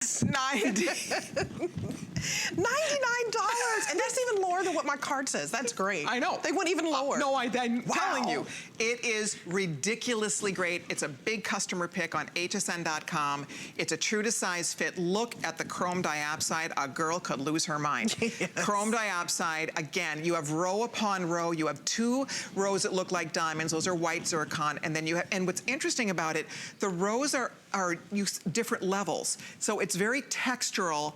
$99, and that's even lower than what my card says. That's great. I know. They went even lower. No, I'm wow. telling you, it is ridiculously great. It's a big customer pick on hsn.com. It's a true to size fit. Look at the chrome diopside. A girl could lose her mind. Yes. Chrome diopside, again, you have row upon row. You have 2 rows that look like diamonds. Those are white zircon. And then you have, and what's interesting about it, the rows are different levels. So it's very textural.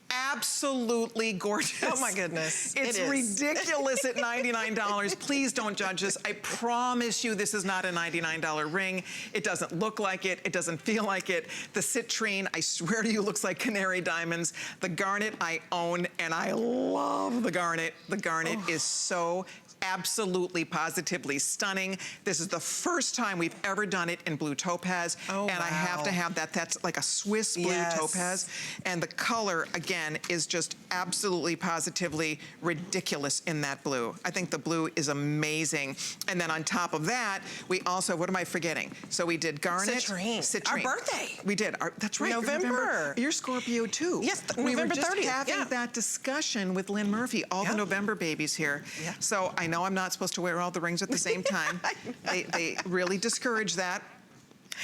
Absolutely gorgeous. Oh my goodness. It's ridiculous at $99. Please don't judge this. I promise you this is not a $99 ring. It doesn't look like it. It doesn't feel like it. The citrine, I swear to you, looks like canary diamonds. The garnet I own, and I love the garnet. The garnet is so absolutely, positively stunning. This is the first time we've ever done it in blue topaz. And I have to have that. That's like a Swiss blue topaz. And the color, again, is just absolutely, positively ridiculous in that blue. I think the blue is amazing. And then on top of that, we also, what am I forgetting? So we did garnet. Citrine. Our birthday. We did. That's right. November. You're Scorpio too. Yes, we November 30th. were just having that discussion with Lynn Murphy, all the November babies here. So I know I'm not supposed to wear all the rings at the same time. They really discourage that.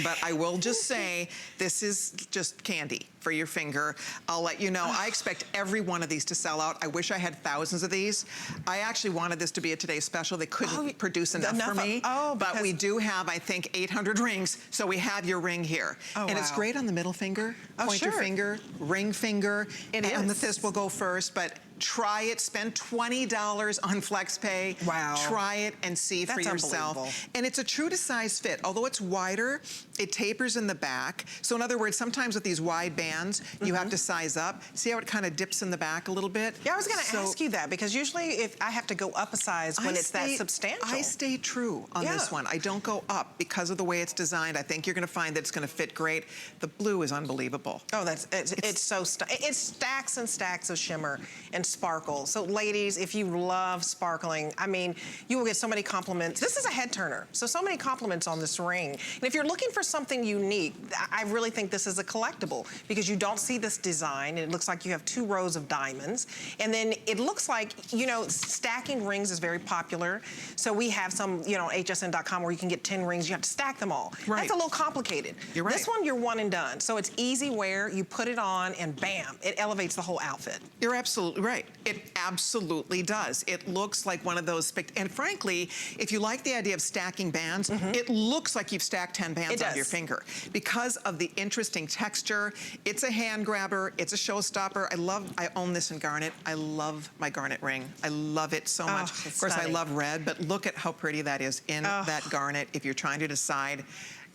But I will just say, this is just candy for your finger. I'll let you know, I expect every one of these to sell out. I wish I had thousands of these. I actually wanted this to be a today's special. They couldn't produce enough for me. But we do have, I think, 800 rings, so we have your ring here. And it's great on the middle finger, pointer finger, ring finger. And amethyst will go first, but try it, spend $20 on FlexPay. Try it and see for yourself. And it's a true to size fit. Although it's wider, it tapers in the back. So in other words, sometimes with these wide bands, you have to size up. See how it kind of dips in the back a little bit? Yeah, I was gonna ask you that, because usually if I have to go up a size when it's that substantial. I stay true on this one. I don't go up because of the way it's designed. I think you're gonna find that it's gonna fit great. The blue is unbelievable. Oh, it's so stunning. It's stacks and stacks of shimmer and sparkle. So ladies, if you love sparkling, I mean, you will get so many compliments. This is a head turner, so many compliments on this ring. And if you're looking for something unique, I really think this is a collectible, because you don't see this design. It looks like you have 2 rows of diamonds. And then it looks like, you know, stacking rings is very popular. So we have some, you know, hsn.com where you can get 10 rings, you have to stack them all. That's a little complicated. You're right. This one, you're one and done. So it's easy wear, you put it on and bam, it elevates the whole outfit. You're absolutely right. It absolutely does. It looks like one of those, and frankly, if you like the idea of stacking bands, it looks like you've stacked 10 bands on your finger. Because of the interesting texture, it's a hand grabber, it's a showstopper. I own this in garnet. I love my garnet ring. I love it so much. Of course, I love red, but look at how pretty that is in that garnet if you're trying to decide.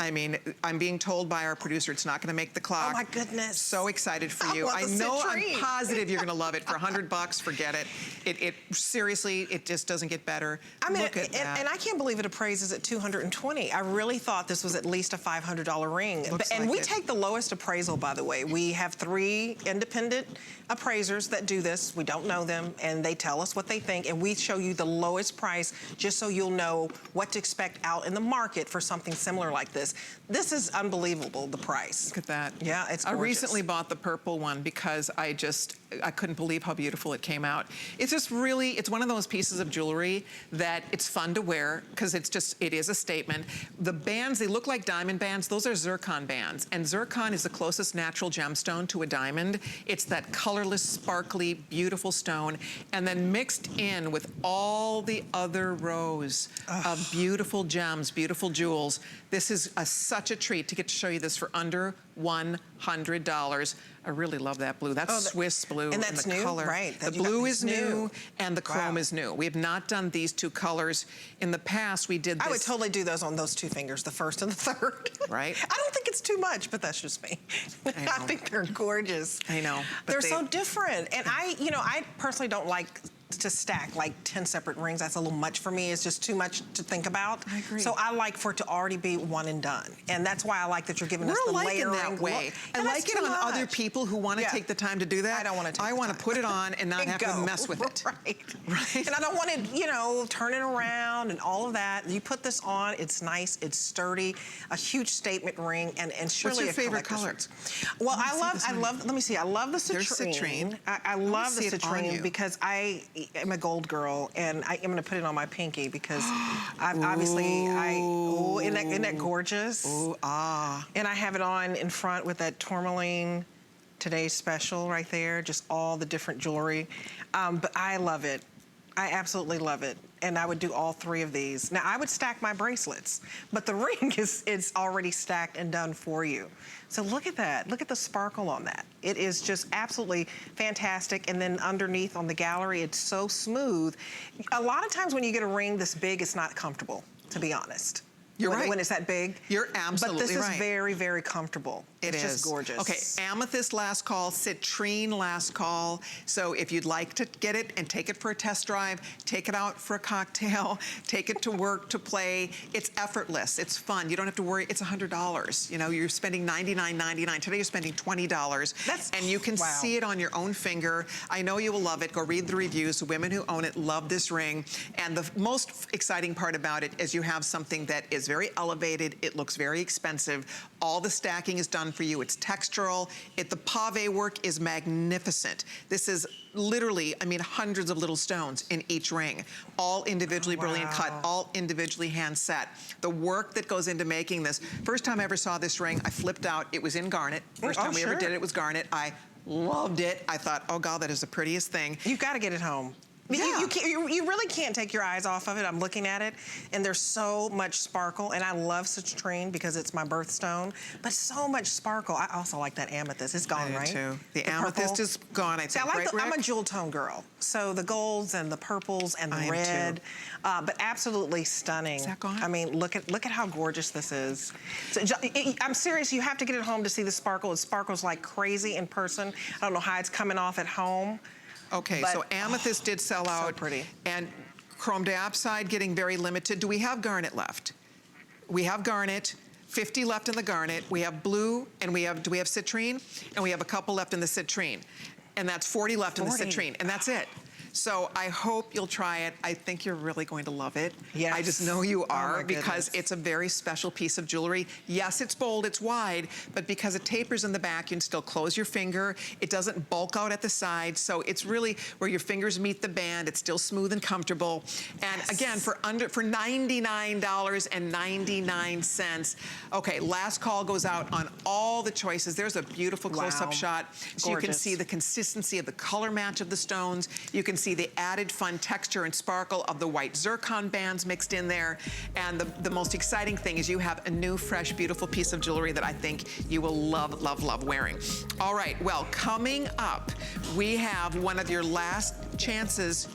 I mean, I'm being told by our producer it's not going to make the clock. Oh my goodness. So excited for you. I know, I'm positive you're going to love it. For $100, forget it. It seriously, it just doesn't get better. I mean, and I can't believe it appraises at $220. I really thought this was at least a $500 ring. And we take the lowest appraisal, by the way. We have 3 independent appraisers that do this. We don't know them, and they tell us what they think, and we show you the lowest price just so you'll know what to expect out in the market for something similar like this. This is unbelievable, the price. Look at that. Yeah, it's gorgeous. I recently bought the purple one because I couldn't believe how beautiful it came out. It's just really, it's one of those pieces of jewelry that it's fun to wear because it is a statement. The bands, they look like diamond bands. Those are zircon bands, and zircon is the closest natural gemstone to a diamond. It's that colorless, sparkly, beautiful stone, and then mixed in with all the other rows of beautiful gems, beautiful jewels. This is such a treat to get to show you this for under $100. I really love that blue. That's Swiss blue. And that's the new, color. Right. The blue is new and the chrome is new. We have not done these 2 colors. In the past, we did this. I would totally do those on those 2 fingers, the first and the third. Right. I don't think it's too much, but that's just me. I think they're gorgeous. I know. They're so different. And I personally don't like to stack like 10 separate rings. That's a little much for me. It's just too much to think about. I agree. So I like for it to already be one and done. And that's why I like that you're giving us the layering that way. look. I like it on other people who want to take the time to do that. I don't want to take I want to put it on and not have to mess with it. Right. And I don't want to, you know, turn it around and all of that. You put this on, it's nice, it's sturdy, a huge statement ring, and surely What's your favorite color? Well, I love, let me see, I love the citrine. There's citrine. I love the citrine because I am a gold girl, and I am going to put it on my pinky because isn't that gorgeous? Ooh, ah. And I have it on in front with that tourmaline today's special right there, just all the different jewelry. But I love it. I absolutely love it. And I would do all 3 of these. Now, I would stack my bracelets, but the ring is already stacked and done for you. So look at that. Look at the sparkle on that. It is just absolutely fantastic. And then underneath on the gallery, it's so smooth. A lot of times when you get a ring this big, it's not comfortable, to be honest. You're right. When it's that big. You're absolutely right. But this is very, very comfortable. It's just gorgeous. Okay, amethyst last call, citrine last call. So if you'd like to get it and take it for a test drive, take it out for a cocktail, take it to work, to play. It's effortless. It's fun. You don't have to worry. It's $100. You know, you're spending $99.99. Today you're spending $20. And you can see it on your own finger. I know you will love it. Go read the reviews. The women who own it love this ring. And the most exciting part about it is you have something that is very elevated. It looks very expensive. All the stacking is done for you. It's textural. The pave work is magnificent. This is literally, I mean, hundreds of little stones in each ring, all individually brilliant cut, all individually hand set. The work that goes into making this. First time I ever saw this ring, I flipped out. It was in garnet. First time we ever did it was garnet. I loved it. I thought, oh God, that is the prettiest thing. You've got to get it home. Yeah. You really can't take your eyes off of it. I'm looking at it, and there's so much sparkle, and I love citrine because it's my birthstone, but so much sparkle. I also like that amethyst. It's gone, right? Too. The amethyst purple is gone, I think, right, Rick? I'm a jewel tone girl, so the golds and the purples and the red, but absolutely stunning. Is that gone? I mean, look at how gorgeous this is. So, I'm serious. You have to get it home to see the sparkle. It sparkles like crazy in person. I don't know how it's coming off at home. Okay, so amethyst did sell out. So pretty. And chrome diopside getting very limited. Do we have garnet left? We have garnet, 50 left in the garnet. We have blue, and do we have citrine? And we have a couple left in the citrine. And that's 40 left in the citrine, and that's it. So I hope you'll try it. I think you're really going to love it. Yes. I just know you are because goodness. It's a very special piece of jewelry. Yes, it's bold, it's wide, but because it tapers in the back, you can still close your finger. It doesn't bulk out at the side, so it's really where your fingers meet the band. It's still smooth and comfortable. And again, for $99.99. Okay, last call goes out on all the choices. There's a beautiful close-up shot. So you can see the consistency of the color match of the stones. You can see the added fun texture and sparkle of the white zircon bands mixed in there. And the most exciting thing is you have a new, fresh, beautiful piece of jewelry that I think you will love, love, love wearing. All right, well, coming up, we have one of your last chances